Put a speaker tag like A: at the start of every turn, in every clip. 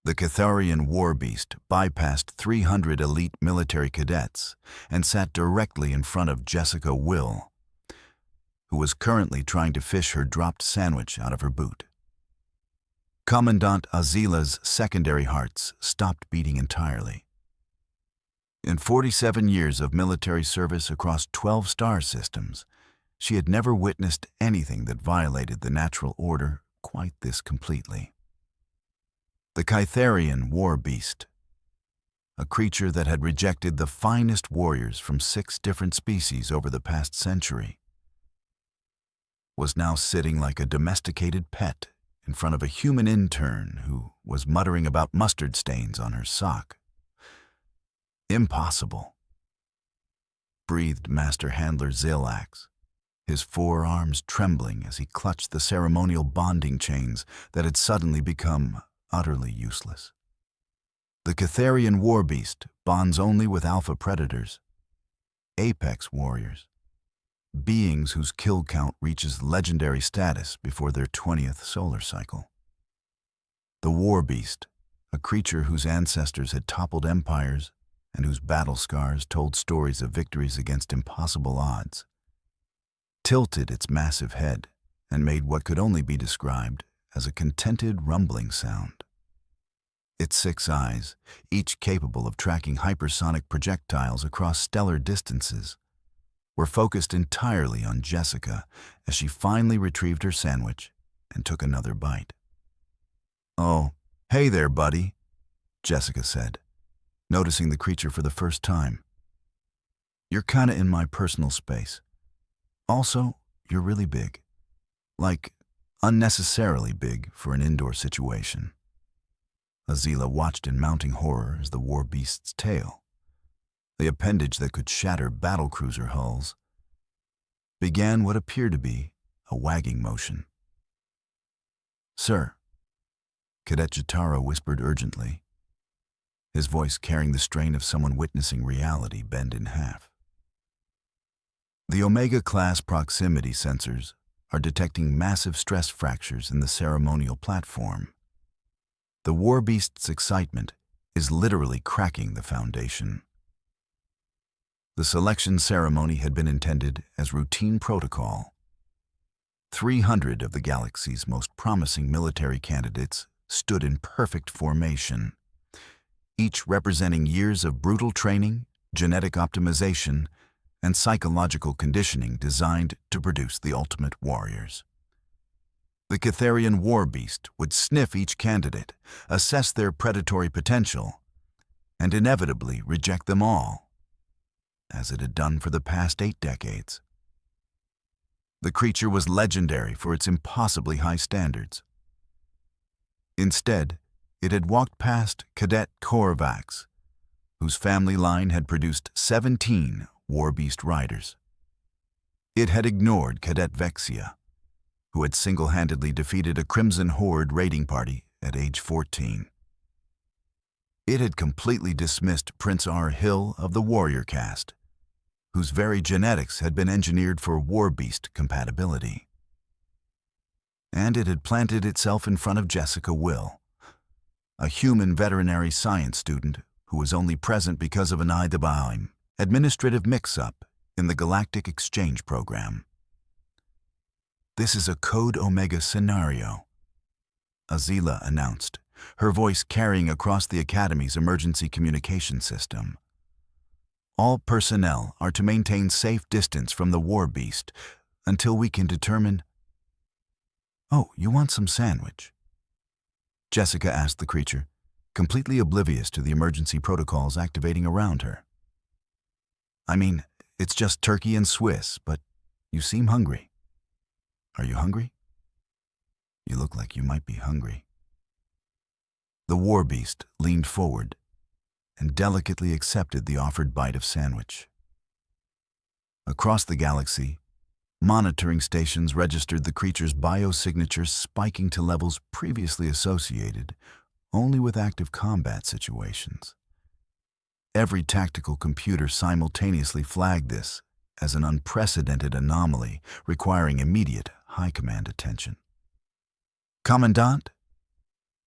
A: The Kytharian War-Beast bypassed 300 elite military cadets and sat directly in front of Jessica Will, who was currently trying to fish her dropped sandwich out of her boot. Commandant Azila's secondary hearts stopped beating entirely. In 47 years of military service across 12 star systems, she had never witnessed anything that violated the natural order quite this completely. The Kytharian War-Beast, a creature that had rejected the finest warriors from 6 different species over the past century, was now sitting like a domesticated pet in front of a human intern who was muttering about mustard stains on her sock. "Impossible," breathed Master Handler Zillax, his forearms trembling as he clutched the ceremonial bonding chains that had suddenly become utterly useless. The Kytharian War-Beast bonds only with alpha predators, apex warriors, beings whose kill count reaches legendary status before their 20th solar cycle. The War-Beast, a creature whose ancestors had toppled empires and whose battle scars told stories of victories against impossible odds, tilted its massive head and made what could only be described as a contented rumbling sound. Its 6 eyes, each capable of tracking hypersonic projectiles across stellar distances, were focused entirely on Jessica as she finally retrieved her sandwich and took another bite. "Oh, hey there, buddy," Jessica said, noticing the creature for the first time. "You're kinda in my personal space. Also, you're really big. Like, unnecessarily big for an indoor situation." Azila watched in mounting horror as the War-Beast's tail, the appendage that could shatter battlecruiser hulls, began what appeared to be a wagging motion. "Sir," Cadet Jataro whispered urgently, his voice carrying the strain of someone witnessing reality bend in half. The Omega-class proximity sensors are detecting massive stress fractures in the ceremonial platform. The War-Beast's excitement is literally cracking the foundation. The selection ceremony had been intended as routine protocol. 300 of the galaxy's most promising military candidates stood in perfect formation, each representing years of brutal training, genetic optimization, and psychological conditioning designed to produce the ultimate warriors. The Kytharian War-Beast would sniff each candidate, assess their predatory potential, and inevitably reject them all, as it had done for the past 8 decades. The creature was legendary for its impossibly high standards. Instead, it had walked past Cadet Korvax, whose family line had produced 17 War-Beast riders. It had ignored Cadet Vexia, who had single-handedly defeated a Crimson Horde raiding party at age 14. It had completely dismissed Prince R. Hill of the Warrior caste, whose very genetics had been engineered for War-Beast compatibility. And it had planted itself in front of Jessica Will, a human veterinary science student who was only present because of an IDBIM administrative mix-up in the Galactic Exchange Program. "This is a Code Omega scenario," Azila announced, her voice carrying across the Academy's emergency communication system. "All personnel are to maintain safe distance from the War-Beast until we can determine—" "Oh, you want some sandwich?" Jessica asked the creature, completely oblivious to the emergency protocols activating around her. "I mean, it's just turkey and Swiss, but you seem hungry. Are you hungry? You look like you might be hungry." The War-Beast leaned forward and delicately accepted the offered bite of sandwich. Across the galaxy, monitoring stations registered the creature's biosignatures spiking to levels previously associated only with active combat situations. Every tactical computer simultaneously flagged this as an unprecedented anomaly requiring immediate high command attention. "Commandant?"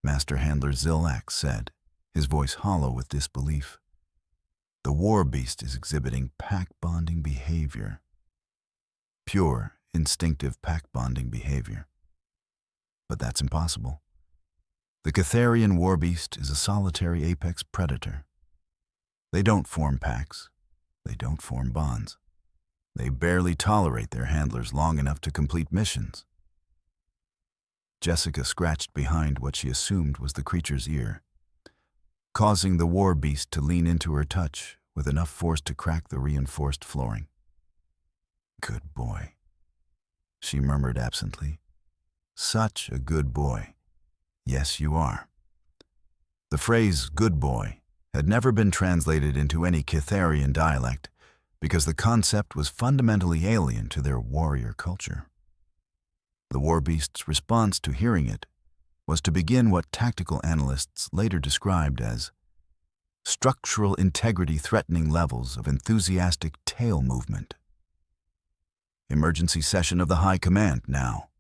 A: Master Handler Zilak said, his voice hollow with disbelief. The War-Beast is exhibiting pack-bonding behavior. Pure, instinctive pack-bonding behavior. But that's impossible. The Kytharian War-Beast is a solitary apex predator. They don't form packs. They don't form bonds. They barely tolerate their handlers long enough to complete missions. Jessica scratched behind what she assumed was the creature's ear, causing the War-Beast to lean into her touch with enough force to crack the reinforced flooring. "Good boy," she murmured absently. "Such a good boy. Yes, you are." The phrase "good boy" had never been translated into any Kytharian dialect because the concept was fundamentally alien to their warrior culture. The War-Beast's response to hearing it was to begin what tactical analysts later described as structural integrity threatening levels of enthusiastic tail movement. "Emergency session of the High Command now,"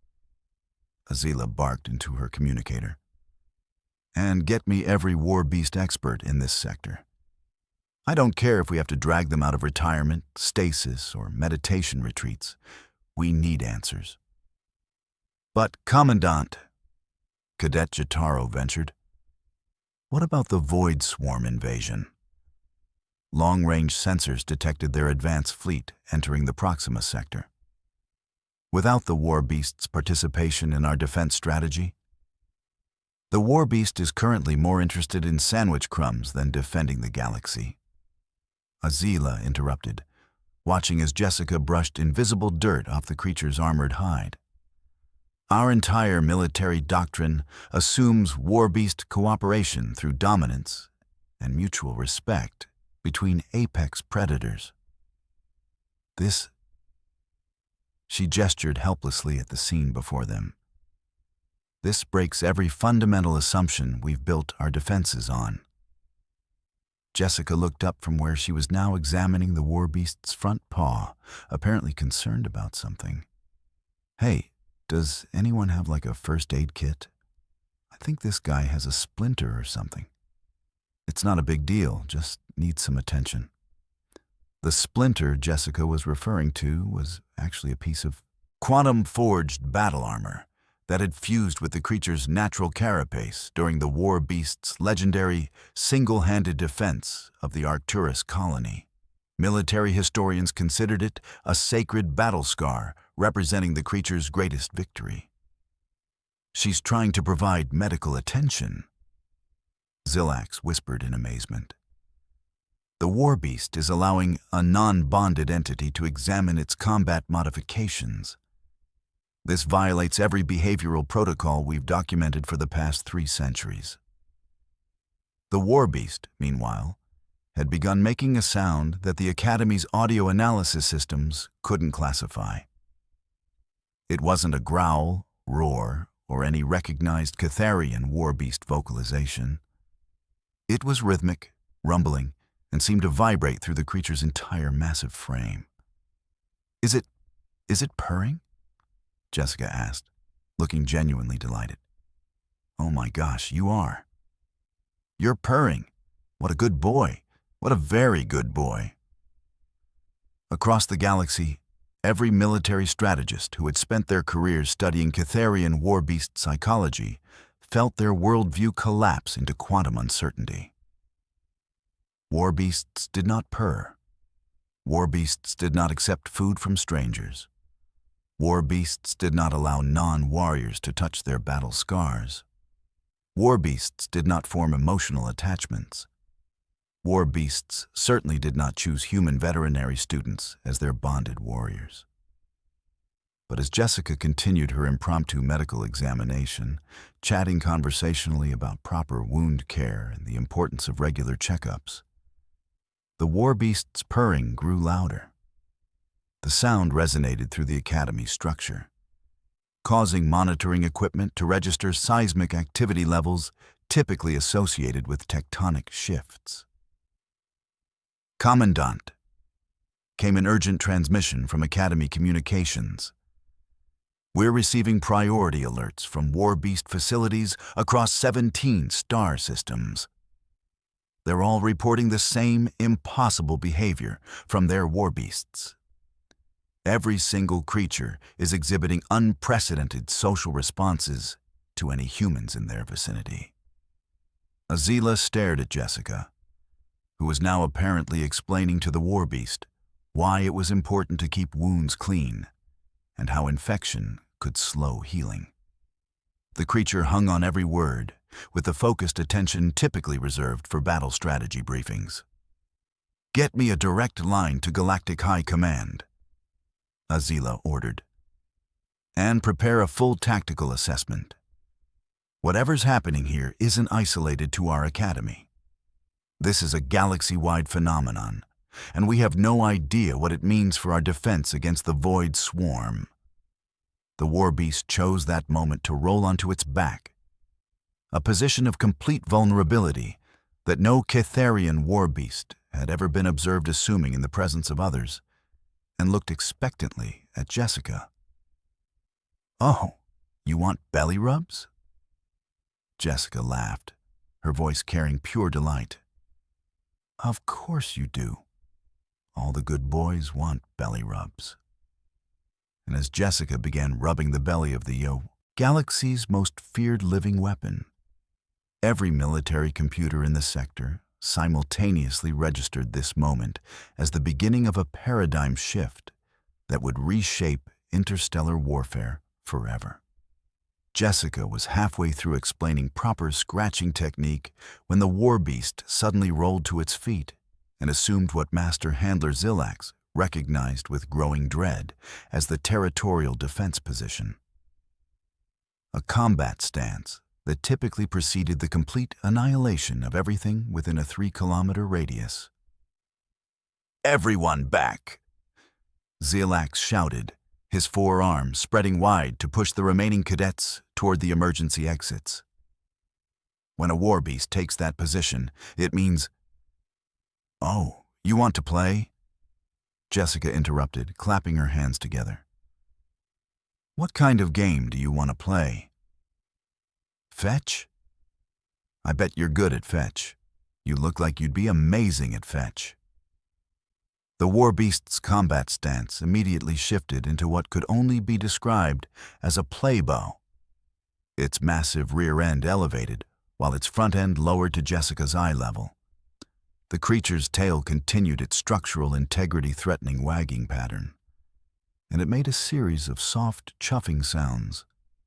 A: Azila barked into her communicator. "And get me every War-Beast expert in this sector. I don't care if we have to drag them out of retirement, stasis, or meditation retreats. We need answers." "But, Commandant," Cadet Jataro ventured, "what about the Void Swarm invasion?" Long-range sensors detected their advance fleet entering the Proxima sector. Without the War-Beast's participation in our defense strategy, the War-Beast is currently more interested in sandwich crumbs than defending the galaxy. Azila interrupted, watching as Jessica brushed invisible dirt off the creature's armored hide. "Our entire military doctrine assumes War-Beast cooperation through dominance and mutual respect between apex predators. This..." She gestured helplessly at the scene before them. "This breaks every fundamental assumption we've built our defenses on." Jessica looked up from where she was now examining the War-Beast's front paw, apparently concerned about something. "Hey, does anyone have like a first aid kit? I think this guy has a splinter or something. It's not a big deal, just needs some attention." The splinter Jessica was referring to was actually a piece of quantum-forged battle armor that had fused with the creature's natural carapace during the War-Beast's legendary single-handed defense of the Arcturus colony. Military historians considered it a sacred battle scar representing the creature's greatest victory. "She's trying to provide medical attention," Zilax whispered in amazement. "The War-Beast is allowing a non-bonded entity to examine its combat modifications. This violates every behavioral protocol we've documented for the past 3 centuries. The War-Beast, meanwhile, had begun making a sound that the Academy's audio analysis systems couldn't classify. It wasn't a growl, roar, or any recognized Kytharian War-Beast vocalization. It was rhythmic, rumbling, and seemed to vibrate through the creature's entire massive frame. Is it purring?" Jessica asked, looking genuinely delighted. "Oh my gosh, you are. You're purring. What a good boy. What a very good boy." Across the galaxy, every military strategist who had spent their careers studying Kytharian War-Beast psychology felt their worldview collapse into quantum uncertainty. War-Beasts did not purr. War-Beasts did not accept food from strangers. War-Beasts did not allow non-warriors to touch their battle scars. War-Beasts did not form emotional attachments. War-Beasts certainly did not choose human veterinary students as their bonded warriors. But as Jessica continued her impromptu medical examination, chatting conversationally about proper wound care and the importance of regular checkups, the War-Beast's purring grew louder. The sound resonated through the Academy structure, causing monitoring equipment to register seismic activity levels typically associated with tectonic shifts. "Commandant," came an urgent transmission from Academy Communications. We're receiving priority alerts from War-Beast facilities across 17 star systems. They're all reporting the same impossible behavior from their War-Beasts. Every single creature is exhibiting unprecedented social responses to any humans in their vicinity. Azila stared at Jessica, who was now apparently explaining to the War-Beast why it was important to keep wounds clean and how infection could slow healing. The creature hung on every word, with the focused attention typically reserved for battle strategy briefings. "Get me a direct line to Galactic High Command," Azila ordered, "and prepare a full tactical assessment. Whatever's happening here isn't isolated to our academy. This is a galaxy-wide phenomenon, and we have no idea what it means for our defense against the Void Swarm." The War-Beast chose that moment to roll onto its back, a position of complete vulnerability that no Kytharian War-Beast had ever been observed assuming in the presence of others, and looked expectantly at Jessica. "Oh, you want belly rubs?" Jessica laughed, her voice carrying pure delight. "Of course you do. All the good boys want belly rubs." And as Jessica began rubbing the belly of the galaxy's most feared living weapon, every military computer in the sector simultaneously registered this moment as the beginning of a paradigm shift that would reshape interstellar warfare forever. Jessica was halfway through explaining proper scratching technique when the War-Beast suddenly rolled to its feet and assumed what Master Handler Zilax recognized with growing dread as the territorial defense position. A combat stance that typically preceded the complete annihilation of everything within a 3-kilometer radius. "Everyone back!" Zilax shouted, his forearms spreading wide to push the remaining cadets toward the emergency exits. When a War-Beast takes that position, it means, "Oh, you want to play?" Jessica interrupted, clapping her hands together. "What kind of game do you want to play?" "Fetch? I bet you're good at fetch. You look like you'd be amazing at fetch." The War-Beast's combat stance immediately shifted into what could only be described as a play bow. Its massive rear end elevated, while its front end lowered to Jessica's eye level. The creature's tail continued its structural integrity-threatening wagging pattern, and it made a series of soft, chuffing sounds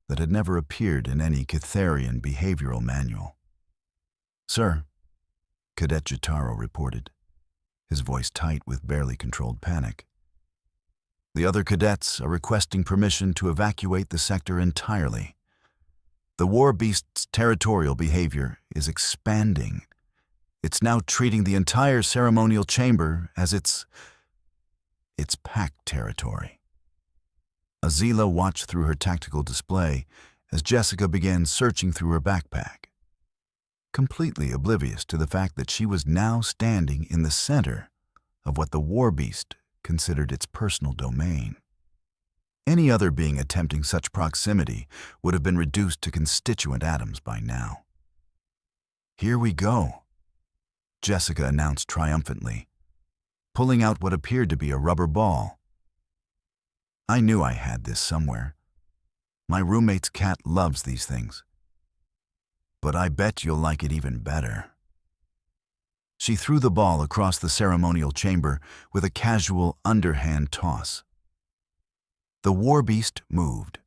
A: that had never appeared in any Kytharian behavioral manual. "Sir," Cadet Jotaro reported, his voice tight with barely controlled panic. "The other cadets are requesting permission to evacuate the sector entirely. The War-Beast's territorial behavior is expanding. It's now treating the entire ceremonial chamber as its packed territory." Azila watched through her tactical display as Jessica began searching through her backpack, completely oblivious to the fact that she was now standing in the center of what the War-Beast considered its personal domain. Any other being attempting such proximity would have been reduced to constituent atoms by now. "Here we go," Jessica announced triumphantly, pulling out what appeared to be a rubber ball. "I knew I had this somewhere. My roommate's cat loves these things. But I bet you'll like it even better." She threw the ball across the ceremonial chamber with a casual underhand toss. The War-Beast moved.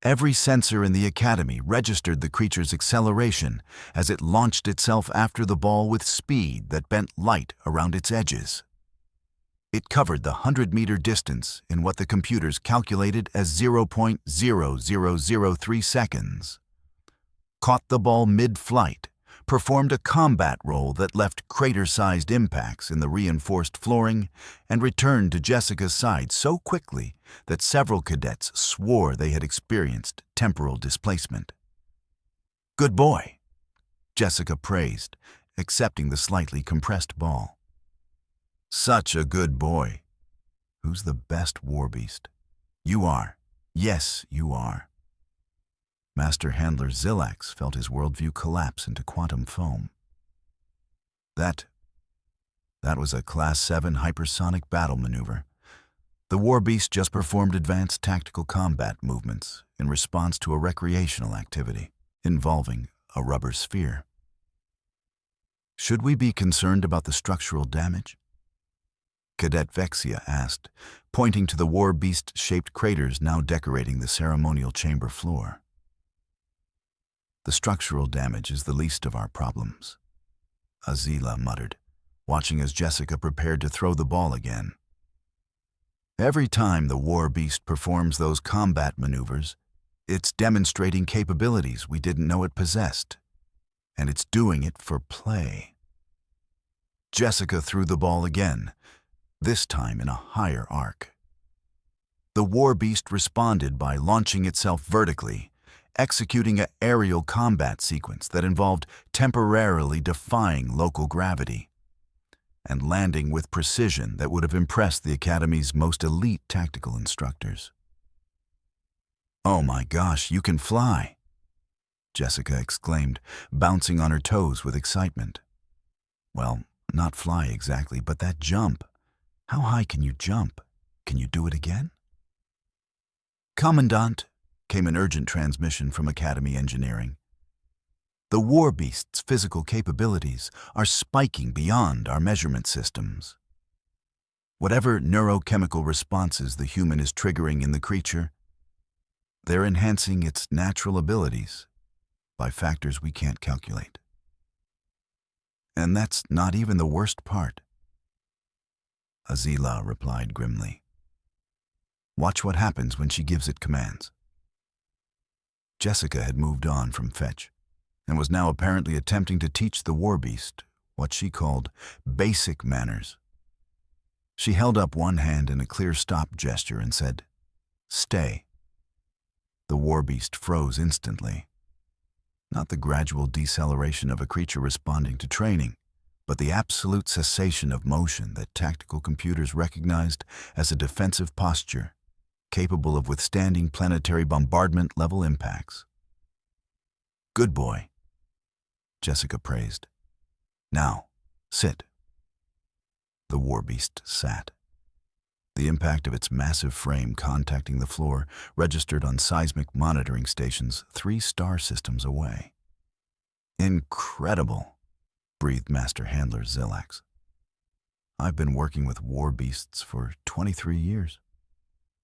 A: Every sensor in the academy registered the creature's acceleration as it launched itself after the ball with speed that bent light around its edges. It covered the 100-meter distance in what the computers calculated as 0.0003 seconds, caught the ball mid-flight, performed a combat roll that left crater-sized impacts in the reinforced flooring, and returned to Jessica's side so quickly that several cadets swore they had experienced temporal displacement. "Good boy," Jessica praised, accepting the slightly compressed ball. "Such a good boy. Who's the best War-Beast?" "You are. Yes, you are. Master Handler Zillax felt his worldview collapse into quantum foam. That was a Class 7 hypersonic battle maneuver. The War-Beast just performed advanced tactical combat movements in response to a recreational activity involving a rubber sphere. Should we be concerned about the structural damage? Cadet Vexia asked, pointing to the War-Beast-shaped craters now decorating the ceremonial chamber floor. The structural damage is the least of our problems, Azila muttered, watching as Jessica prepared to throw the ball again. Every time the War-Beast performs those combat maneuvers, it's demonstrating capabilities we didn't know it possessed, and it's doing it for play. Jessica threw the ball again, this time in a higher arc. The War-Beast responded by launching itself vertically, executing an aerial combat sequence that involved temporarily defying local gravity and landing with precision that would have impressed the Academy's most elite tactical instructors. "Oh my gosh, you can fly!" Jessica exclaimed, bouncing on her toes with excitement. "Well, not fly exactly, but that jump. How high can you jump? Can you do it again?" "Commandant," came an urgent transmission from Academy Engineering. "The War-Beast's physical capabilities are spiking beyond our measurement systems. Whatever neurochemical responses the human is triggering in the creature, they're enhancing its natural abilities by factors we can't calculate. And that's not even the worst part," Azila replied grimly. "Watch what happens when she gives it commands." Jessica had moved on from fetch and was now apparently attempting to teach the War-Beast what she called basic manners. She held up one hand in a clear stop gesture and said, "Stay." The War-Beast froze instantly. Not the gradual deceleration of a creature responding to training, but the absolute cessation of motion that tactical computers recognized as a defensive posture capable of withstanding planetary bombardment-level impacts. "Good boy," Jessica praised. "Now, sit." The War-Beast sat. The impact of its massive frame contacting the floor registered on seismic monitoring stations 3 star systems away. "Incredible," breathed Master Handler Zillax. "I've been working with War-Beasts for 23 years.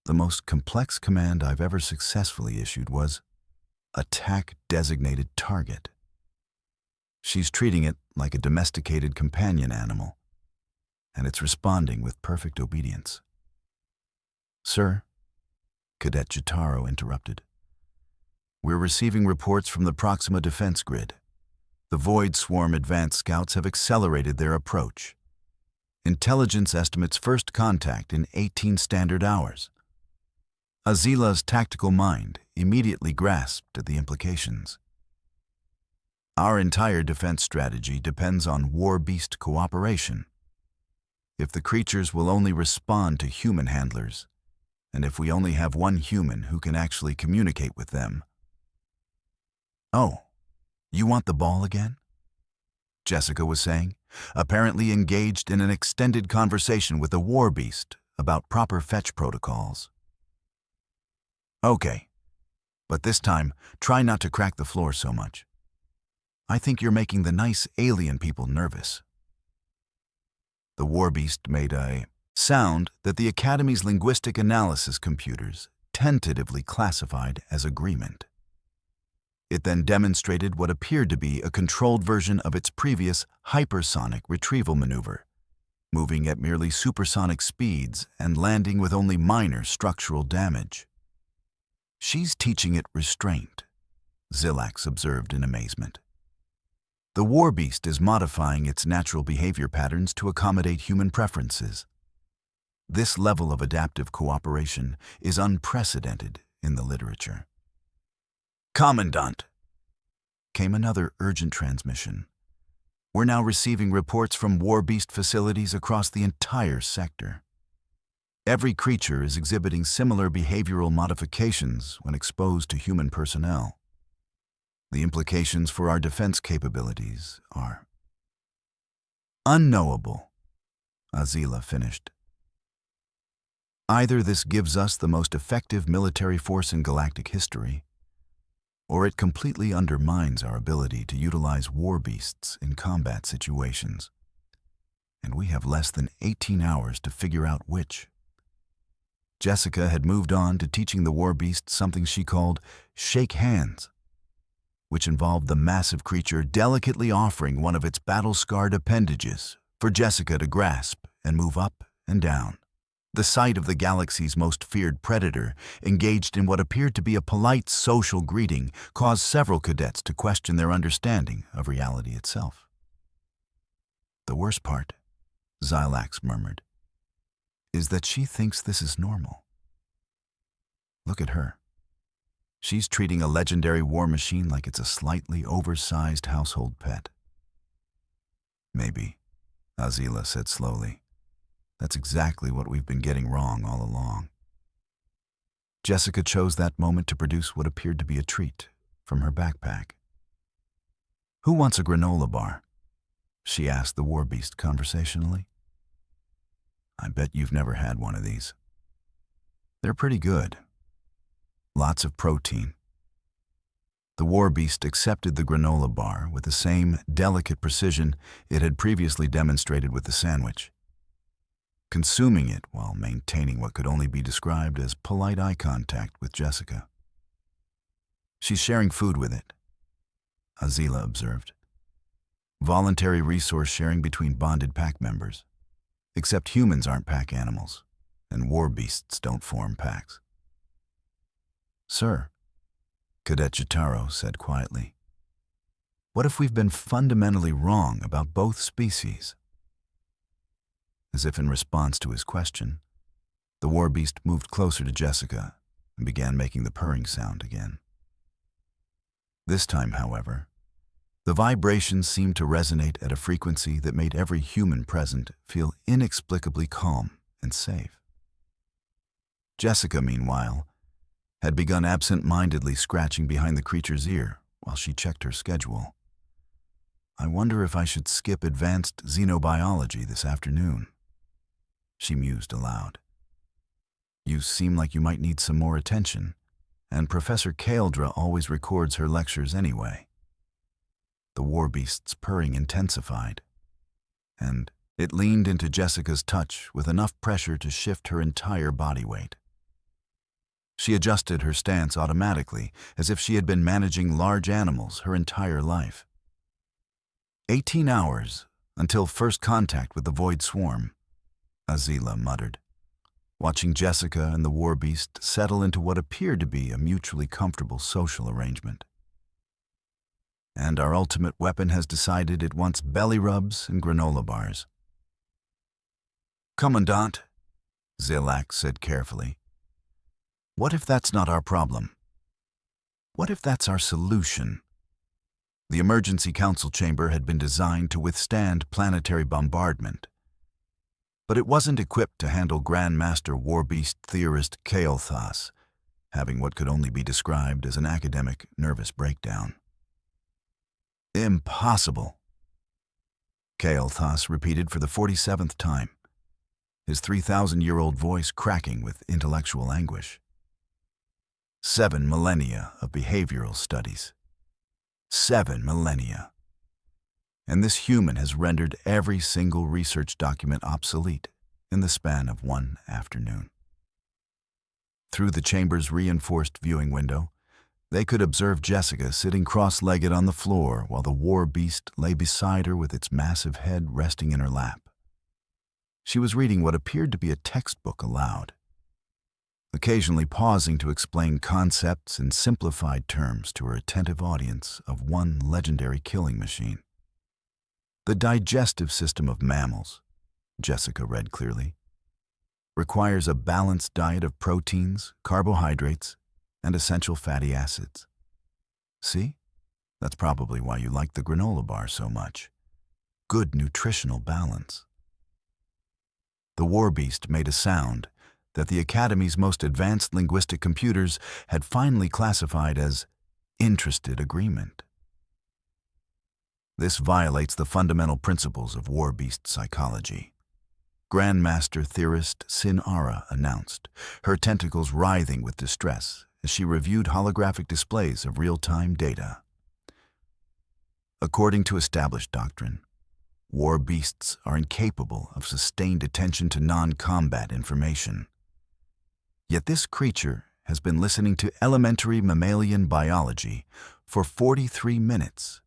A: The most complex command I've ever successfully issued was Attack Designated Target. She's treating it like a domesticated companion animal, and it's responding with perfect obedience." "Sir," Cadet Jotaro interrupted, "we're receiving reports from the Proxima Defense Grid. The Void Swarm advanced scouts have accelerated their approach. Intelligence estimates first contact in 18 standard hours." Azila's tactical mind immediately grasped at the implications. "Our entire defense strategy depends on War-Beast cooperation. If the creatures will only respond to human handlers, and if we only have one human who can actually communicate with them." "Oh, you want the ball again?" Jessica was saying, apparently engaged in an extended conversation with the War-Beast about proper fetch protocols. "Okay, but this time, try not to crack the floor so much. I think you're making the nice alien people nervous." The War-Beast made a sound that the Academy's linguistic analysis computers tentatively classified as agreement. It then demonstrated what appeared to be a controlled version of its previous hypersonic retrieval maneuver, moving at merely supersonic speeds and landing with only minor structural damage. "She's teaching it restraint," Zillax observed in amazement. "The War-Beast is modifying its natural behavior patterns to accommodate human preferences. This level of adaptive cooperation is unprecedented in the literature." "Commandant," came another urgent transmission. "We're now receiving reports from War-Beast facilities across the entire sector." Every creature is exhibiting similar behavioral modifications when exposed to human personnel. The implications for our defense capabilities are unknowable, Azila finished. Either this gives us the most effective military force in galactic history, or it completely undermines our ability to utilize war-beasts in combat situations. And we have less than 18 hours to figure out which. Jessica had moved on to teaching the war-beast something she called shake hands, which involved the massive creature delicately offering one of its battle-scarred appendages for Jessica to grasp and move up and down. The sight of the galaxy's most feared predator engaged in what appeared to be a polite social greeting caused several cadets to question their understanding of reality itself. The worst part, Xylax murmured, is that she thinks this is normal. Look at her. She's treating a legendary war machine like it's a slightly oversized household pet. Maybe, Azila said slowly. That's exactly what we've been getting wrong all along. Jessica chose that moment to produce what appeared to be a treat from her backpack. Who wants a granola bar? She asked the war-beast conversationally. I bet you've never had one of these. They're pretty good. Lots of protein. The war-beast accepted the granola bar with the same delicate precision it had previously demonstrated with the sandwich, consuming it while maintaining what could only be described as polite eye contact with Jessica. She's sharing food with it, Azila observed. Voluntary resource sharing between bonded pack members. Except humans aren't pack animals, and war-beasts don't form packs. Sir, Cadet Jotaro said quietly, what if we've been fundamentally wrong about both species? As if in response to his question, the war-beast moved closer to Jessica and began making the purring sound again. This time, however, the vibrations seemed to resonate at a frequency that made every human present feel inexplicably calm and safe. Jessica, meanwhile, had begun absent-mindedly scratching behind the creature's ear while she checked her schedule. I wonder if I should skip advanced xenobiology this afternoon, she mused aloud. You seem like you might need some more attention, and Professor Kaeldra always records her lectures anyway. The war-beast's purring intensified, and it leaned into Jessica's touch with enough pressure to shift her entire body weight. She adjusted her stance automatically, as if she had been managing large animals her entire life. 18 hours until first contact with the void swarm, Azila muttered, watching Jessica and the war-beast settle into what appeared to be a mutually comfortable social arrangement. And our ultimate weapon has decided it wants belly rubs and granola bars. Commandant, Xylax said carefully, what if that's not our problem? What if that's our solution? The emergency council chamber had been designed to withstand planetary bombardment, but it wasn't equipped to handle Grandmaster War-Beast theorist Kael'thas, having what could only be described as an academic nervous breakdown. Impossible, Kael'thas repeated for the 47th time, his 3,000-year-old voice cracking with intellectual anguish. 7 millennia of behavioral studies. 7 millennia. And this human has rendered every single research document obsolete in the span of one afternoon. Through the chamber's reinforced viewing window, they could observe Jessica sitting cross-legged on the floor while the war-beast lay beside her with its massive head resting in her lap. She was reading what appeared to be a textbook aloud, occasionally pausing to explain concepts in simplified terms to her attentive audience of one legendary killing machine. The digestive system of mammals, Jessica read clearly, requires a balanced diet of proteins, carbohydrates, and essential fatty acids. See? That's probably why you like the granola bar so much. Good nutritional balance. The war-beast made a sound that the Academy's most advanced linguistic computers had finally classified as interested agreement. This violates the fundamental principles of War-Beast psychology. Grandmaster theorist Sin Ara announced, her tentacles writhing with distress as she reviewed holographic displays of real-time data. According to established doctrine, war-beasts are incapable of sustained attention to non-combat information. Yet this creature has been listening to elementary mammalian biology for 43 minutes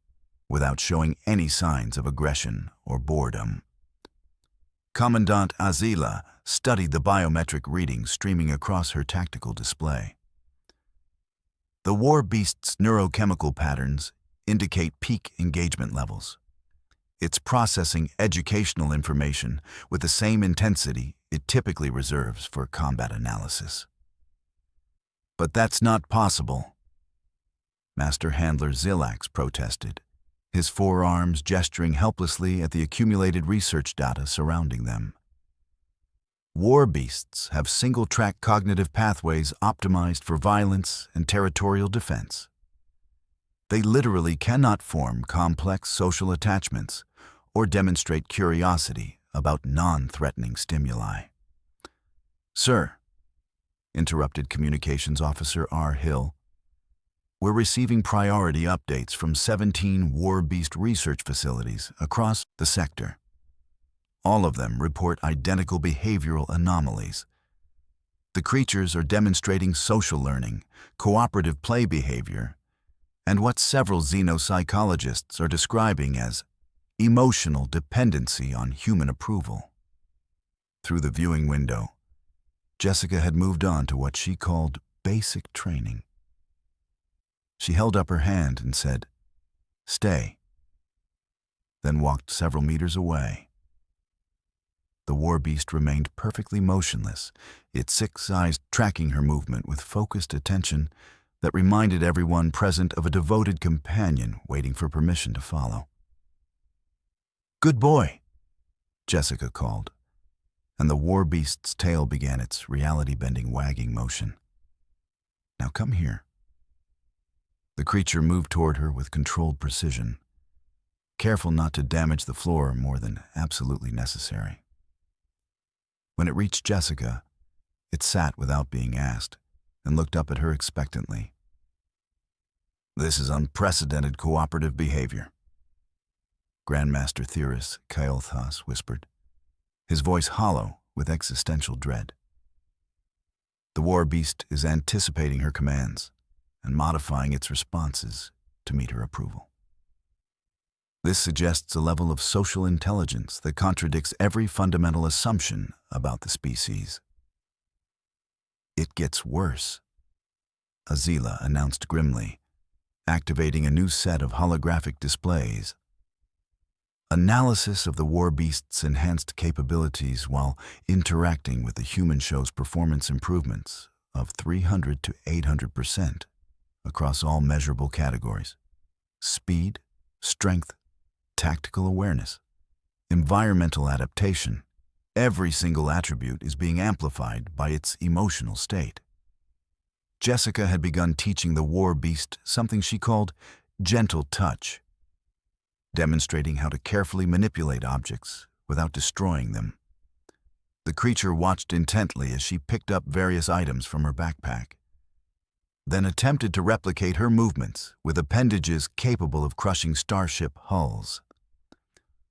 A: without showing any signs of aggression or boredom. Commandant Azila studied the biometric readings streaming across her tactical display. The war-beast's neurochemical patterns indicate peak engagement levels. It's processing educational information with the same intensity it typically reserves for combat analysis. But that's not possible, Master Handler Zilax protested, his forearms gesturing helplessly at the accumulated research data surrounding them. War-beasts have single-track cognitive pathways optimized for violence and territorial defense. They literally cannot form complex social attachments or demonstrate curiosity about non-threatening stimuli. Sir, interrupted Communications Officer R. Hill, we're receiving priority updates from 17 War-Beast research facilities across the sector. All of them report identical behavioral anomalies. The creatures are demonstrating social learning, cooperative play behavior, and what several xenopsychologists are describing as emotional dependency on human approval. Through the viewing window, Jessica had moved on to what she called basic training. She held up her hand and said, "Stay," then walked several meters away. The war-beast remained perfectly motionless, its 6 eyes tracking her movement with focused attention that reminded everyone present of a devoted companion waiting for permission to follow. "Good boy," Jessica called, and the war-beast's tail began its reality-bending wagging motion. "Now come here." The creature moved toward her with controlled precision, careful not to damage the floor more than absolutely necessary. When it reached Jessica, it sat without being asked and looked up at her expectantly. "This is unprecedented cooperative behavior," Grandmaster Theorist Kytharian whispered, his voice hollow with existential dread. The war-beast is anticipating her commands and modifying its responses to meet her approval. This suggests a level of social intelligence that contradicts every fundamental assumption about the species. "It gets worse," Azila announced grimly, activating a new set of holographic displays. Analysis of the war-beast's enhanced capabilities while interacting with the human shows performance improvements of 300 to 800% across all measurable categories: speed, strength, tactical awareness, environmental adaptation. Every single attribute is being amplified by its emotional state. Jessica had begun teaching the war-beast something she called gentle touch, demonstrating how to carefully manipulate objects without destroying them. The creature watched intently as she picked up various items from her backpack, then attempted to replicate her movements with appendages capable of crushing starship hulls.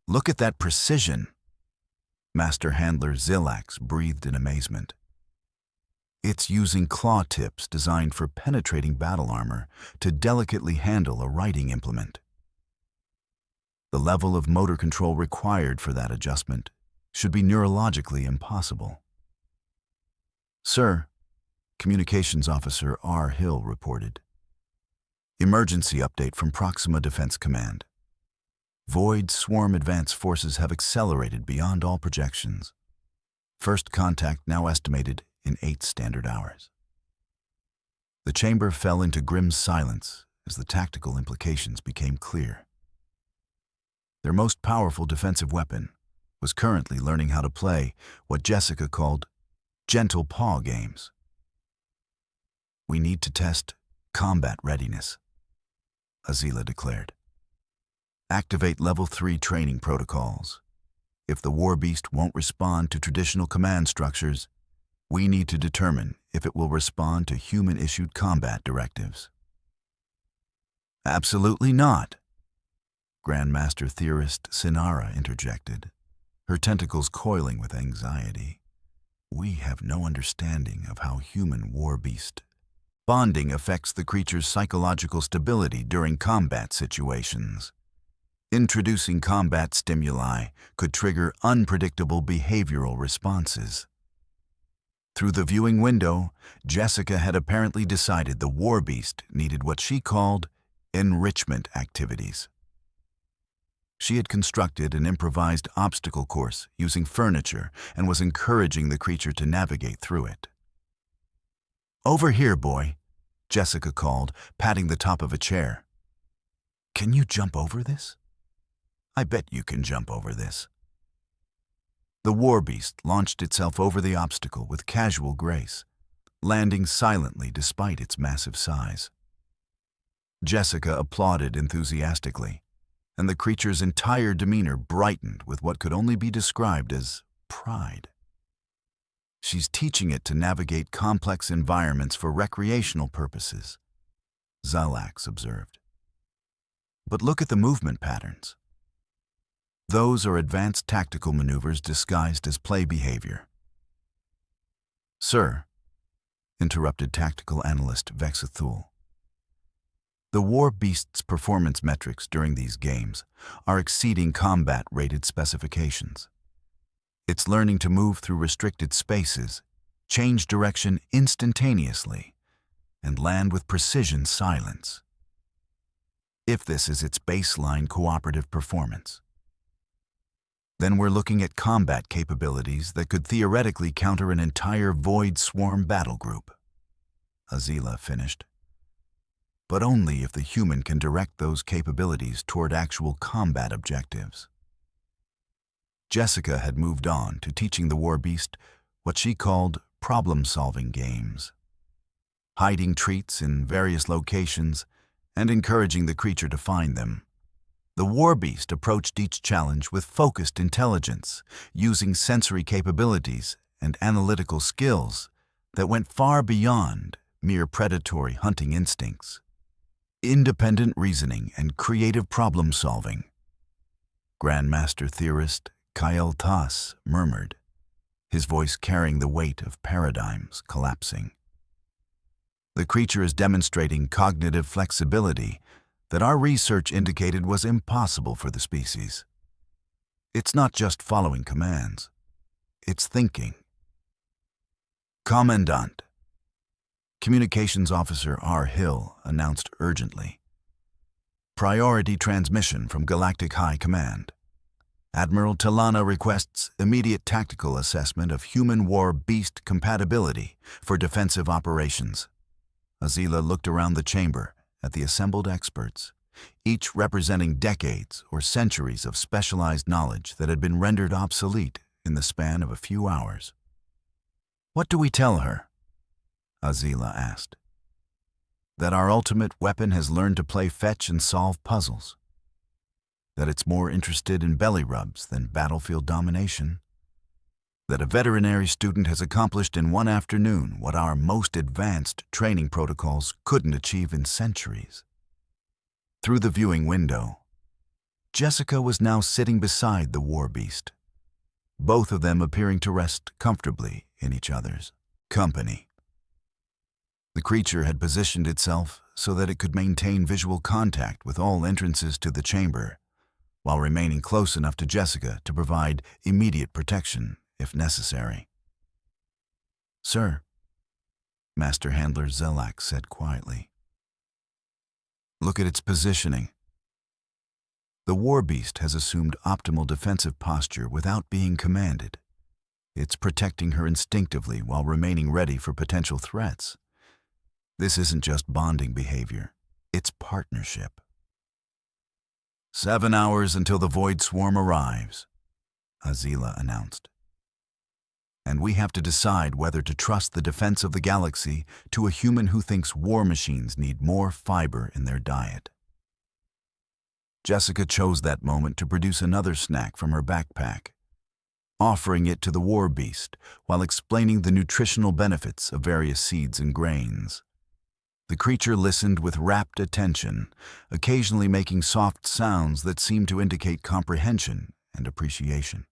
A: "Look at that precision," Master Handler Zilax breathed in amazement. "It's using claw tips designed for penetrating battle armor to delicately handle a writing implement. The level of motor control required for that adjustment should be neurologically impossible." "Sir," Communications Officer R. Hill reported, "Emergency update from Proxima Defense Command. Void Swarm Advance Forces have accelerated beyond all projections. First contact now estimated in 8 standard hours." The chamber fell into grim silence as the tactical implications became clear. Their most powerful defensive weapon was currently learning how to play what Jessica called gentle paw games. We need to test combat readiness, Azila declared. Activate Level 3 training protocols. If the War-Beast won't respond to traditional command structures, we need to determine if it will respond to human-issued combat directives. Absolutely not, Grandmaster Theorist Sinara interjected, her tentacles coiling with anxiety. We have no understanding of how human War-Beast bonding affects the creature's psychological stability during combat situations. Introducing combat stimuli could trigger unpredictable behavioral responses. Through the viewing window, Jessica had apparently decided the War-Beast needed what she called enrichment activities. She had constructed an improvised obstacle course using furniture and was encouraging the creature to navigate through it. "Over here, boy," Jessica called, patting the top of a chair. "Can you jump over this?" "I bet you can jump over this." The War-Beast launched itself over the obstacle with casual grace, landing silently despite its massive size. Jessica applauded enthusiastically, and the creature's entire demeanor brightened with what could only be described as pride. She's teaching it to navigate complex environments for recreational purposes, Zalax observed. But look at the movement patterns. Those are advanced tactical maneuvers disguised as play behavior. "Sir," interrupted tactical analyst Vexathul, "the War-Beast's performance metrics during these games are exceeding combat-rated specifications. It's learning to move through restricted spaces, change direction instantaneously, and land with precision silence. If this is its baseline cooperative performance, then we're looking at combat capabilities that could theoretically counter an entire Void Swarm battle group," Azila finished. "But only if the human can direct those capabilities toward actual combat objectives." Jessica had moved on to teaching the War-Beast what she called problem-solving games, hiding treats in various locations and encouraging the creature to find them. The War-Beast approached each challenge with focused intelligence, using sensory capabilities and analytical skills that went far beyond mere predatory hunting instincts. Independent reasoning and creative problem-solving, Grandmaster Theorist Kyle Tas murmured, his voice carrying the weight of paradigms collapsing. "The creature is demonstrating cognitive flexibility that our research indicated was impossible for the species. It's not just following commands, it's thinking." "Commandant," Communications Officer R. Hill announced urgently. "Priority transmission from Galactic High Command. Admiral Talana requests immediate tactical assessment of human War-Beast compatibility for defensive operations." Azila looked around the chamber at the assembled experts, each representing decades or centuries of specialized knowledge that had been rendered obsolete in the span of a few hours. "What do we tell her?" Azila asked. "That our ultimate weapon has learned to play fetch and solve puzzles. That it's more interested in belly rubs than battlefield domination. That a veterinary student has accomplished in one afternoon what our most advanced training protocols couldn't achieve in centuries." Through the viewing window, Jessica was now sitting beside the War-Beast, both of them appearing to rest comfortably in each other's company. The creature had positioned itself so that it could maintain visual contact with all entrances to the chamber, while remaining close enough to Jessica to provide immediate protection if necessary. "Sir," Master Handler Zelak said quietly, "look at its positioning. The War-Beast has assumed optimal defensive posture without being commanded. It's protecting her instinctively while remaining ready for potential threats. This isn't just bonding behavior, it's partnership." 7 hours until the Void Swarm arrives," Azila announced. And we have to decide whether to trust the defense of the galaxy to a human who thinks war machines need more fiber in their diet. Jessica chose that moment to produce another snack from her backpack, offering it to the War-Beast while explaining the nutritional benefits of various seeds and grains. The creature listened with rapt attention, occasionally making soft sounds that seemed to indicate comprehension and appreciation.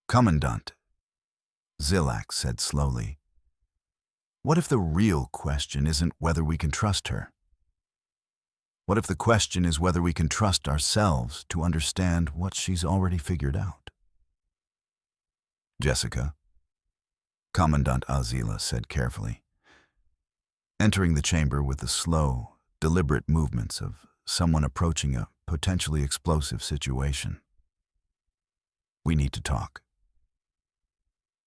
A: "Commandant," Zilak said slowly, "what if the real question isn't whether we can trust her? What if the question is whether we can trust ourselves to understand what she's already figured out?" "Jessica," Commandant Azila said carefully, entering the chamber with the slow, deliberate movements of someone approaching a potentially explosive situation. "We need to talk."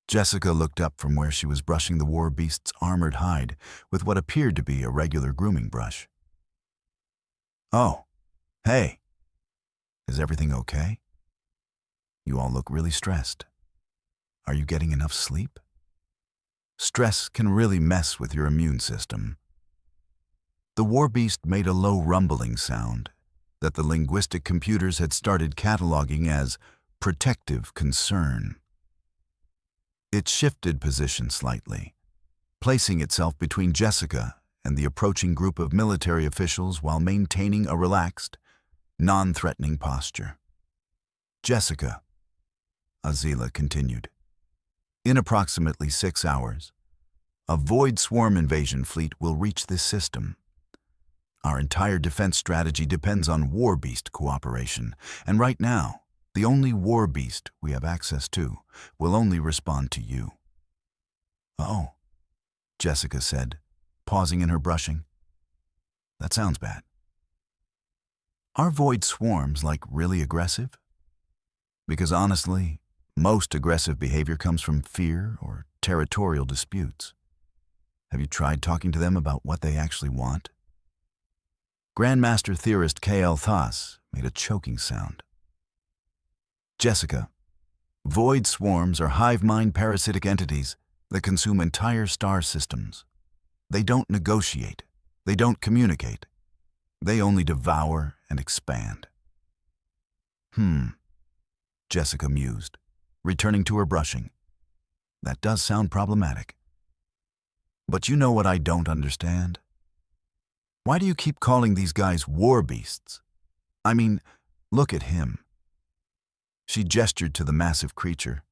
A: Jessica looked up from where she was brushing the War-Beast's armored hide with what appeared to be a regular grooming brush. "Oh, hey. Is everything okay? You all look really stressed. Are you getting enough sleep? Stress can really mess with your immune system." The War-Beast made a low rumbling sound that the linguistic computers had started cataloging as protective concern. It shifted position slightly, placing itself between Jessica and the approaching group of military officials while maintaining a relaxed, non-threatening posture. "Jessica," Azila continued, "in approximately 6 hours, a void swarm invasion fleet will reach this system. Our entire defense strategy depends on War-Beast cooperation, and right now, the only War-Beast we have access to will only respond to you." "Oh," Jessica said, pausing in her brushing. "That sounds bad. Are void swarms, really aggressive? Because honestly, most aggressive behavior comes from fear or territorial disputes. Have you tried talking to them about what they actually want?" Grandmaster Theorist K.L. Thas made a choking sound. "Jessica, void swarms are hive-mind parasitic entities that consume entire star systems. They don't negotiate. They don't communicate. They only devour and expand." Jessica mused, returning to her brushing. "That does sound problematic. But you know what I don't understand? Why do you keep calling these guys War-Beasts? I mean, look at him." She gestured to the massive creature,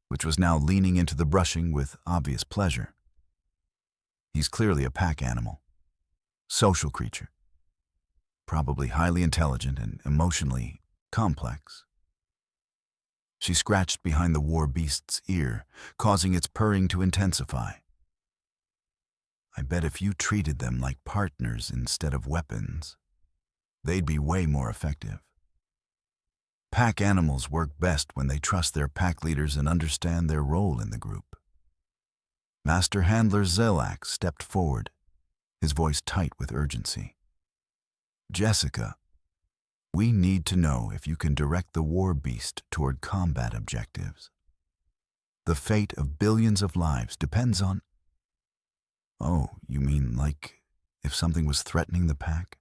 A: which was now leaning into the brushing with obvious pleasure. "He's clearly a pack animal. Social creature. Probably highly intelligent and emotionally complex." She scratched behind the War-Beast's ear, causing its purring to intensify. "I bet if you treated them like partners instead of weapons, they'd be way more effective. Pack animals work best when they trust their pack leaders and understand their role in the group." Master Handler Zilak stepped forward, his voice tight with urgency. "Jessica, we need to know if you can direct the War-Beast toward combat objectives. The fate of billions of lives depends on—" "Oh, you mean if something was threatening the pack?"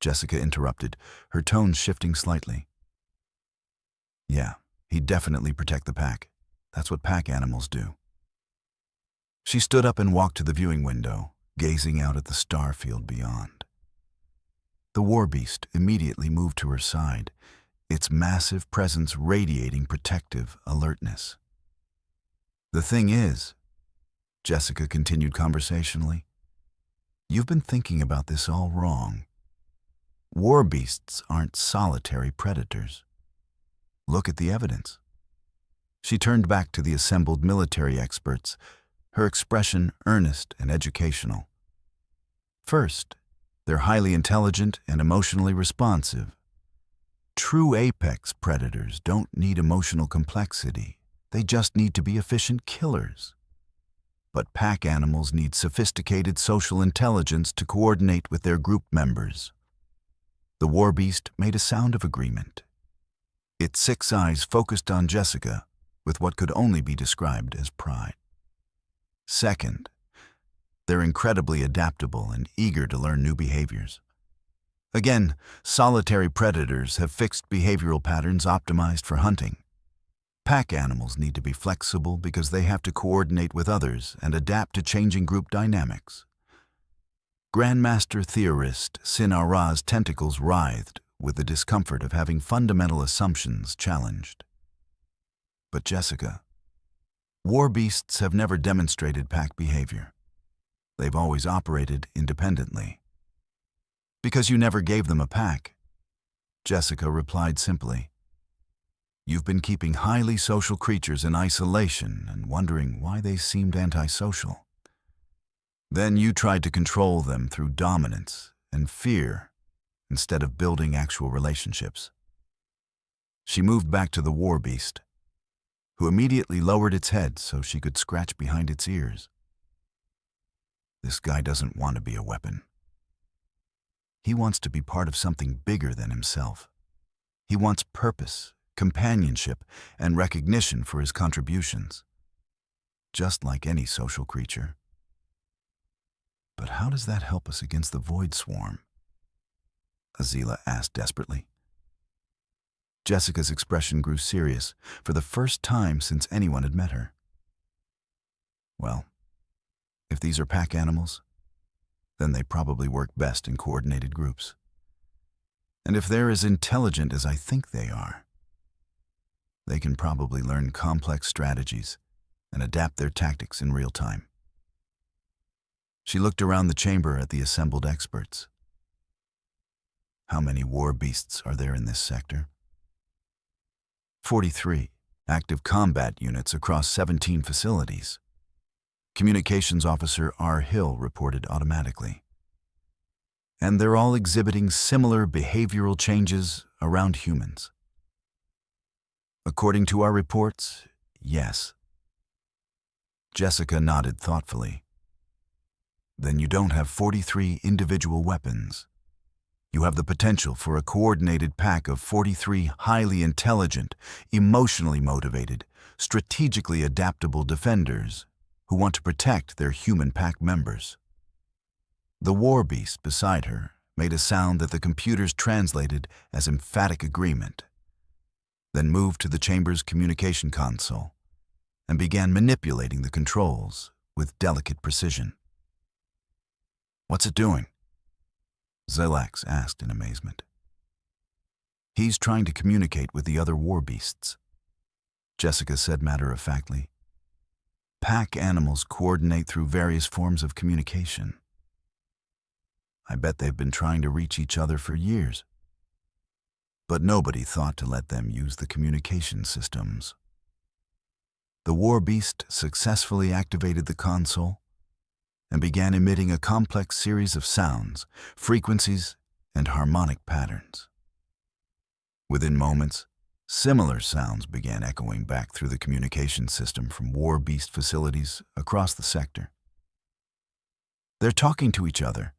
A: Jessica interrupted, her tone shifting slightly. "Yeah, he'd definitely protect the pack. That's what pack animals do." She stood up and walked to the viewing window, gazing out at the star field beyond. The War-Beast immediately moved to her side, its massive presence radiating protective alertness. "The thing is," Jessica continued conversationally, "you've been thinking about this all wrong. War-Beasts aren't solitary predators. Look at the evidence." She turned back to the assembled military experts, her expression earnest and educational. "First, they're highly intelligent and emotionally responsive. True apex predators don't need emotional complexity. They just need to be efficient killers. But pack animals need sophisticated social intelligence to coordinate with their group members." The War-Beast made a sound of agreement. Its 6 eyes focused on Jessica, with what could only be described as pride. Second, they're incredibly adaptable and eager to learn new behaviors. Again, solitary predators have fixed behavioral patterns optimized for hunting. Pack animals need to be flexible because they have to coordinate with others and adapt to changing group dynamics. Grandmaster theorist Sin Ara's tentacles writhed with the discomfort of having fundamental assumptions challenged. But Jessica, war-beasts have never demonstrated pack behavior. They've always operated independently. Because you never gave them a pack, Jessica replied simply. You've been keeping highly social creatures in isolation and wondering why they seemed antisocial. Then you tried to control them through dominance and fear instead of building actual relationships. She moved back to the war-beast, who immediately lowered its head so she could scratch behind its ears. This guy doesn't want to be a weapon. He wants to be part of something bigger than himself. He wants purpose, companionship, and recognition for his contributions, just like any social creature. But how does that help us against the Void Swarm? Azila asked desperately. Jessica's expression grew serious for the first time since anyone had met her. Well, if these are pack animals, then they probably work best in coordinated groups. And if they're as intelligent as I think they are, they can probably learn complex strategies and adapt their tactics in real time. She looked around the chamber at the assembled experts. How many war-beasts are there in this sector? 43 active combat units across 17 facilities. Communications Officer R. Hill reported automatically. And they're all exhibiting similar behavioral changes around humans. According to our reports, yes. Jessica nodded thoughtfully. Then you don't have 43 individual weapons. You have the potential for a coordinated pack of 43 highly intelligent, emotionally motivated, strategically adaptable defenders who want to protect their human pack members. The war-beast beside her made a sound that the computers translated as emphatic agreement, then moved to the chamber's communication console and began manipulating the controls with delicate precision. What's it doing? Zelax asked in amazement. He's trying to communicate with the other war-beasts, Jessica said matter-of-factly. Pack animals coordinate through various forms of communication. I bet they've been trying to reach each other for years. But nobody thought to let them use the communication systems. The war-beast successfully activated the console and began emitting a complex series of sounds, frequencies, and harmonic patterns. Within moments, similar sounds began echoing back through the communication system from war-beast facilities across the sector. They're talking to each other,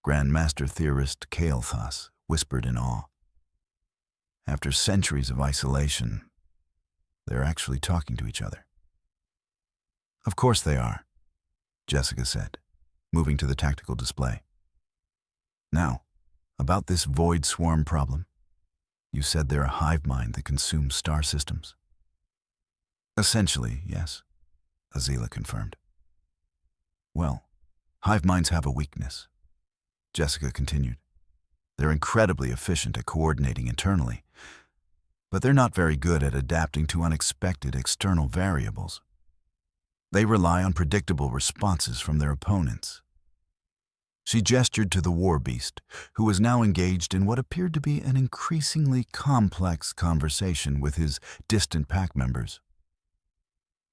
A: Grandmaster Theorist Kael'thas whispered in awe. After centuries of isolation, they're actually talking to each other. Of course they are, Jessica said, moving to the tactical display. Now, about this void swarm problem. You said they're a hive mind that consumes star systems? Essentially, yes, Azila confirmed. Well, hive minds have a weakness, Jessica continued. They're incredibly efficient at coordinating internally, but they're not very good at adapting to unexpected external variables. They rely on predictable responses from their opponents. She gestured to the war-beast, who was now engaged in what appeared to be an increasingly complex conversation with his distant pack members.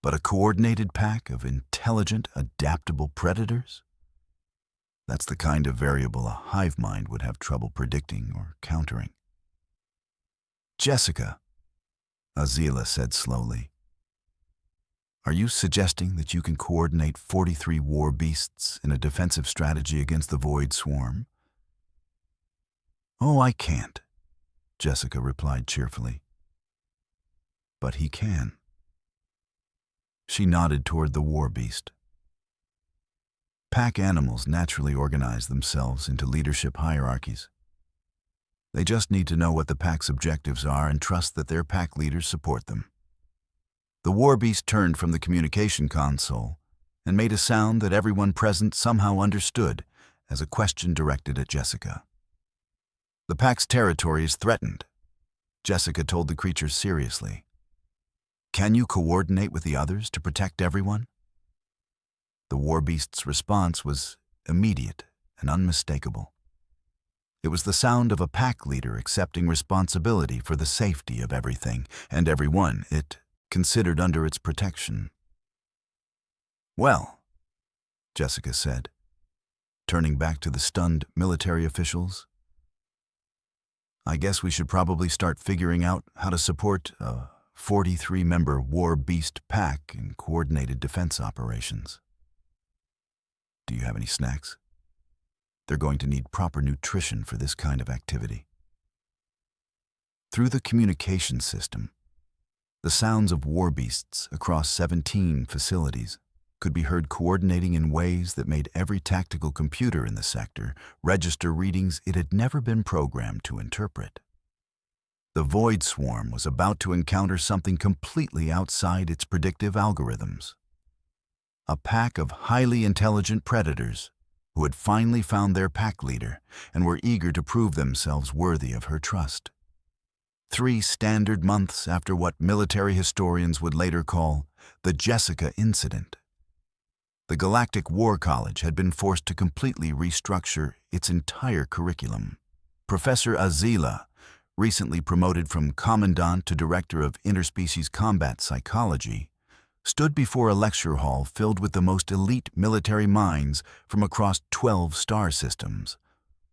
A: But a coordinated pack of intelligent, adaptable predators? That's the kind of variable a hive mind would have trouble predicting or countering. Jessica, Azila said slowly, are you suggesting that you can coordinate 43 war-beasts in a defensive strategy against the Void Swarm? Oh, I can't, Jessica replied cheerfully. But he can. She nodded toward the war-beast. Pack animals naturally organize themselves into leadership hierarchies. They just need to know what the pack's objectives are and trust that their pack leaders support them. The war-beast turned from the communication console and made a sound that everyone present somehow understood as a question directed at Jessica. "The pack's territory is threatened," Jessica told the creature seriously. "Can you coordinate with the others to protect everyone?" The war-beast's response was immediate and unmistakable. It was the sound of a pack leader accepting responsibility for the safety of everything and everyone it considered under its protection. "Well," Jessica said, turning back to the stunned military officials, "I guess we should probably start figuring out how to support a 43-member war-beast pack in coordinated defense operations. Do you have any snacks? They're going to need proper nutrition for this kind of activity." Through the communication system, the sounds of war-beasts across 17 facilities could be heard coordinating in ways that made every tactical computer in the sector register readings it had never been programmed to interpret. The Void Swarm was about to encounter something completely outside its predictive algorithms. A pack of highly intelligent predators who had finally found their pack leader and were eager to prove themselves worthy of her trust. 3 standard months after what military historians would later call the Jessica Incident, the Galactic War College had been forced to completely restructure its entire curriculum. Professor Azila, recently promoted from Commandant to Director of Interspecies Combat Psychology, stood before a lecture hall filled with the most elite military minds from across 12 star systems,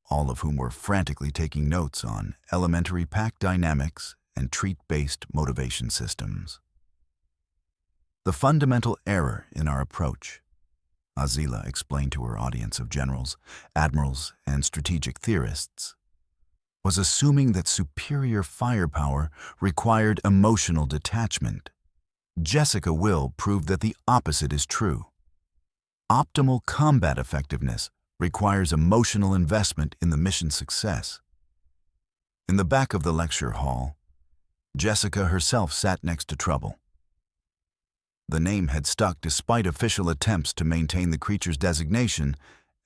A: all of whom were frantically taking notes on elementary pack dynamics and treat-based motivation systems. "The fundamental error in our approach," Azila explained to her audience of generals, admirals, and strategic theorists, "was assuming that superior firepower required emotional detachment. Jessica will prove that the opposite is true. Optimal combat effectiveness requires emotional investment in the mission's success." In the back of the lecture hall, Jessica herself sat next to Trouble. The name had stuck despite official attempts to maintain the creature's designation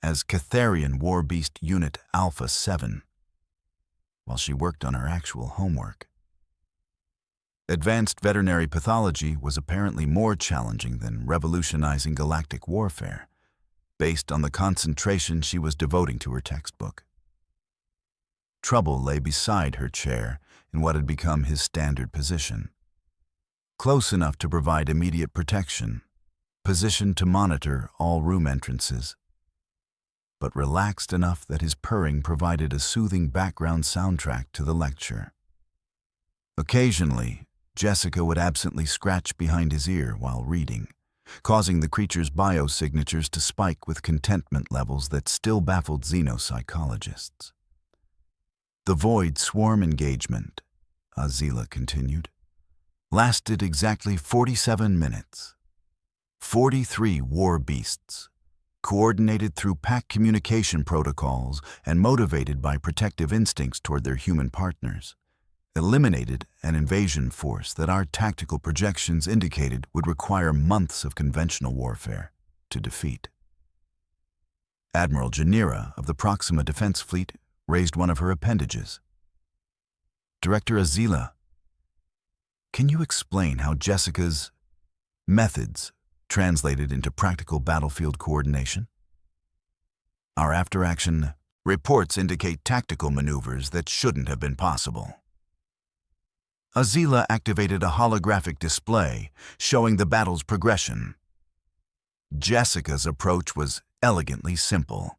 A: as Kytharian War-Beast Unit Alpha 7, while she worked on her actual homework. Advanced veterinary pathology was apparently more challenging than revolutionizing galactic warfare, based on the concentration she was devoting to her textbook. Trouble lay beside her chair in what had become his standard position, close enough to provide immediate protection, positioned to monitor all room entrances, but relaxed enough that his purring provided a soothing background soundtrack to the lecture. Occasionally, Jessica would absently scratch behind his ear while reading, causing the creature's biosignatures to spike with contentment levels that still baffled xenopsychologists. "The Void Swarm engagement," Azila continued, "lasted exactly 47 minutes. 43 war-beasts, coordinated through pack communication protocols and motivated by protective instincts toward their human partners, eliminated an invasion force that our tactical projections indicated would require months of conventional warfare to defeat." Admiral Janira of the Proxima Defense Fleet raised one of her appendages. "Director Azila, can you explain how Jessica's methods translated into practical battlefield coordination? Our after-action reports indicate tactical maneuvers that shouldn't have been possible." Azila activated a holographic display showing the battle's progression. Jessica's approach was elegantly simple.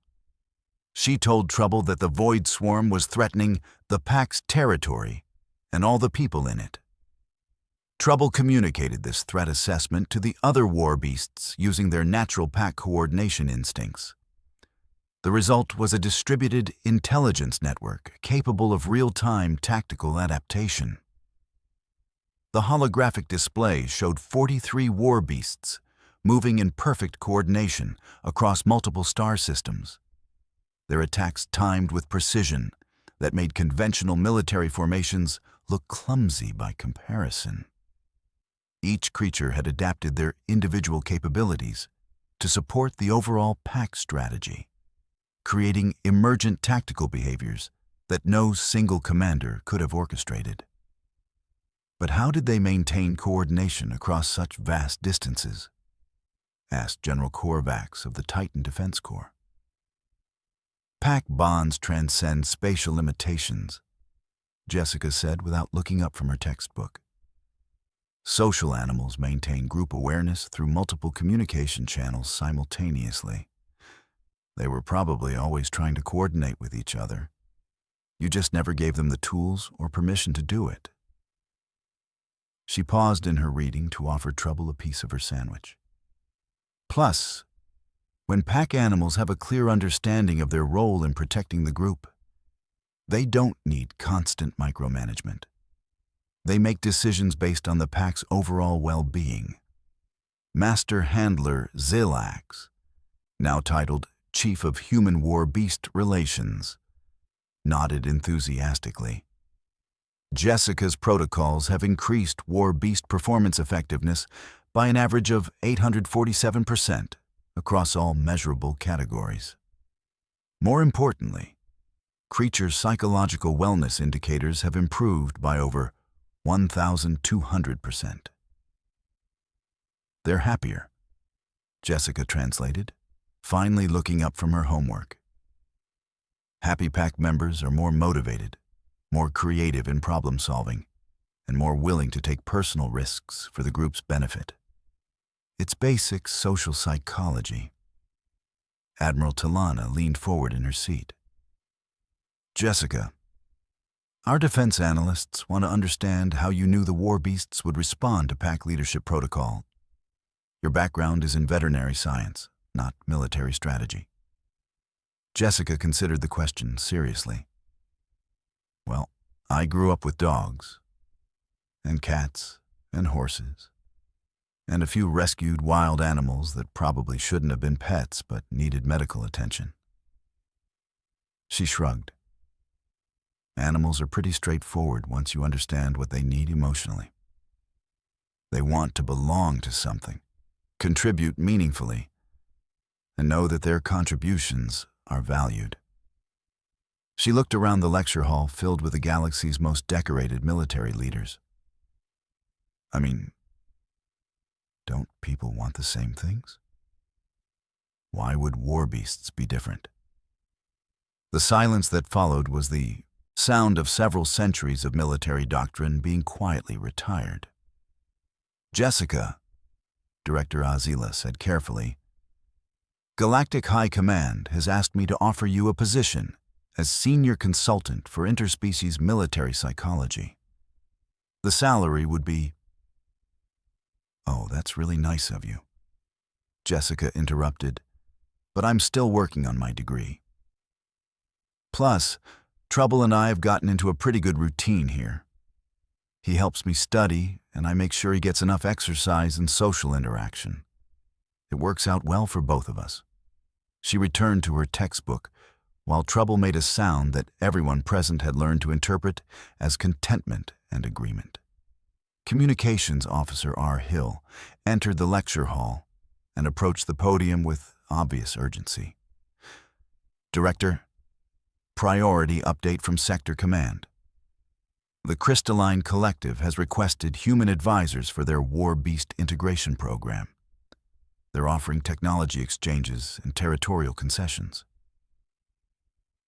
A: She told Trouble that the Void Swarm was threatening the pack's territory and all the people in it. Trouble communicated this threat assessment to the other war-beasts using their natural pack coordination instincts. The result was a distributed intelligence network capable of real-time tactical adaptation. The holographic display showed 43 war-beasts, moving in perfect coordination across multiple star systems. Their attacks timed with precision that made conventional military formations look clumsy by comparison. Each creature had adapted their individual capabilities to support the overall pack strategy, creating emergent tactical behaviors that no single commander could have orchestrated. But how did they maintain coordination across such vast distances? Asked General Korvax of the Titan Defense Corps. Pack bonds transcend spatial limitations, Jessica said without looking up from her textbook. Social animals maintain group awareness through multiple communication channels simultaneously. They were probably always trying to coordinate with each other. You just never gave them the tools or permission to do it. She paused in her reading to offer Trouble a piece of her sandwich. Plus, when pack animals have a clear understanding of their role in protecting the group, they don't need constant micromanagement. They make decisions based on the pack's overall well-being. Master Handler Zilax, now titled Chief of Human War-Beast Relations, nodded enthusiastically. Jessica's protocols have increased War-Beast performance effectiveness by an average of 847% across all measurable categories. More importantly, creatures' psychological wellness indicators have improved by over 1,200%. They're happier, Jessica translated, finally looking up from her homework. Happy Pack members are more motivated, more creative in problem solving, and more willing to take personal risks for the group's benefit. It's basic social psychology. Admiral Talana leaned forward in her seat. Jessica, our defense analysts want to understand how you knew the war-beasts would respond to pack leadership protocol. Your background is in veterinary science, not military strategy. Jessica considered the question seriously. Well, I grew up with dogs, and cats, and horses, and a few rescued wild animals that probably shouldn't have been pets but needed medical attention. She shrugged. Animals are pretty straightforward once you understand what they need emotionally. They want to belong to something, contribute meaningfully, and know that their contributions are valued. She looked around the lecture hall filled with the galaxy's most decorated military leaders. I mean, don't people want the same things? Why would war-beasts be different? The silence that followed was the sound of several centuries of military doctrine being quietly retired. Jessica, Director Azila said carefully, Galactic High Command has asked me to offer you a position as Senior Consultant for Interspecies Military Psychology. The salary would be... Oh, that's really nice of you, Jessica interrupted, but I'm still working on my degree. Plus, Trouble and I have gotten into a pretty good routine here. He helps me study, and I make sure he gets enough exercise and social interaction. It works out well for both of us. She returned to her textbook, while Trouble made a sound that everyone present had learned to interpret as contentment and agreement. Communications Officer R. Hill entered the lecture hall and approached the podium with obvious urgency. Director, priority update from Sector Command. The Crystalline Collective has requested human advisors for their War-Beast integration program. They're offering technology exchanges and territorial concessions.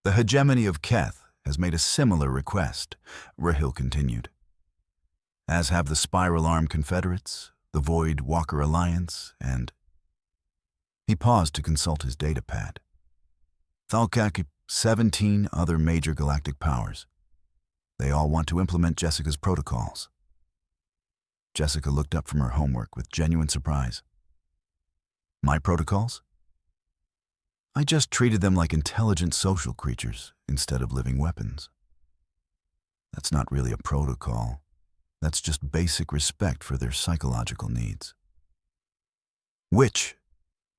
A: The hegemony of Keth has made a similar request, Rahil continued, as have the Spiral Arm Confederates, the Void Walker Alliance, and... He paused to consult his datapad. Thalkak, 17 other major galactic powers. They all want to implement Jessica's protocols. Jessica looked up from her homework with genuine surprise. My protocols? I just treated them like intelligent social creatures instead of living weapons. That's not really a protocol. That's just basic respect for their psychological needs. Which,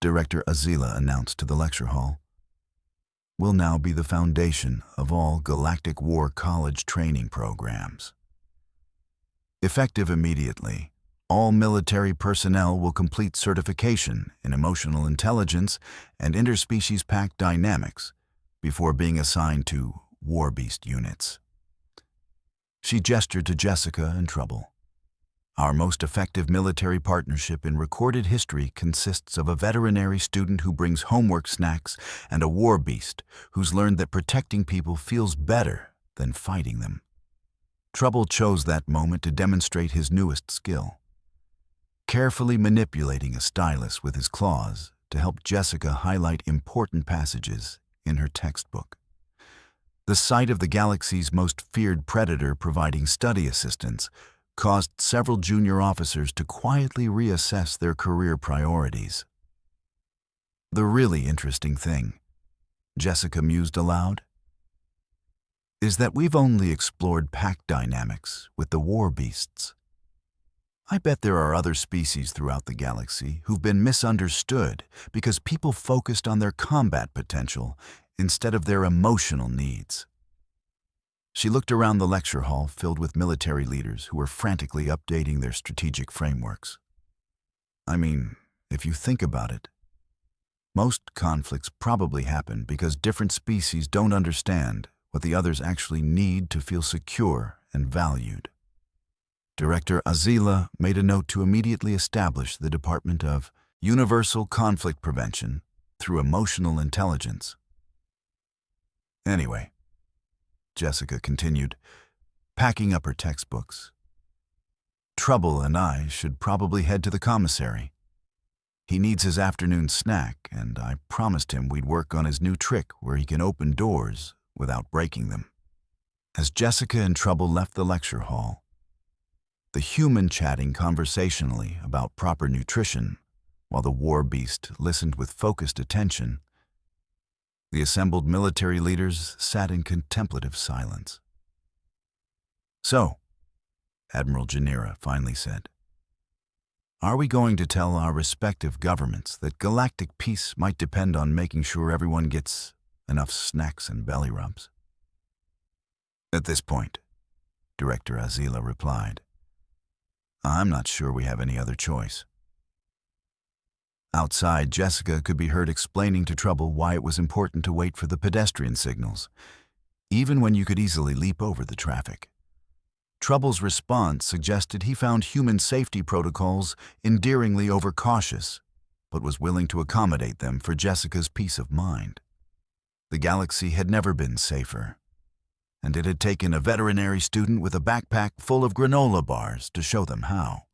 A: Director Azila announced to the lecture hall, will now be the foundation of all Galactic War College training programs. Effective immediately, all military personnel will complete certification in emotional intelligence and interspecies pack dynamics before being assigned to War-Beast units. She gestured to Jessica and Trouble. Our most effective military partnership in recorded history consists of a veterinary student who brings homework snacks and a war-beast who's learned that protecting people feels better than fighting them. Trouble chose that moment to demonstrate his newest skill, carefully manipulating a stylus with his claws to help Jessica highlight important passages in her textbook. The sight of the galaxy's most feared predator providing study assistance caused several junior officers to quietly reassess their career priorities. The really interesting thing, Jessica mused aloud, is that we've only explored pack dynamics with the war beasts. I bet there are other species throughout the galaxy who've been misunderstood because people focused on their combat potential instead of their emotional needs. She looked around the lecture hall filled with military leaders who were frantically updating their strategic frameworks. I mean, if you think about it, most conflicts probably happen because different species don't understand what the others actually need to feel secure and valued. Director Azila made a note to immediately establish the Department of Universal Conflict Prevention through Emotional Intelligence. Anyway, Jessica continued, packing up her textbooks, Trouble and I should probably head to the commissary. He needs his afternoon snack, and I promised him we'd work on his new trick where he can open doors without breaking them. As Jessica and Trouble left the lecture hall, the human chatting conversationally about proper nutrition, while the war beast listened with focused attention, the assembled military leaders sat in contemplative silence. So, Admiral Janira finally said, are we going to tell our respective governments that galactic peace might depend on making sure everyone gets enough snacks and belly rubs? At this point, Director Azila replied, I'm not sure we have any other choice. Outside, Jessica could be heard explaining to Trouble why it was important to wait for the pedestrian signals, even when you could easily leap over the traffic. Trouble's response suggested he found human safety protocols endearingly overcautious, but was willing to accommodate them for Jessica's peace of mind. The galaxy had never been safer, and it had taken a veterinary student with a backpack full of granola bars to show them how.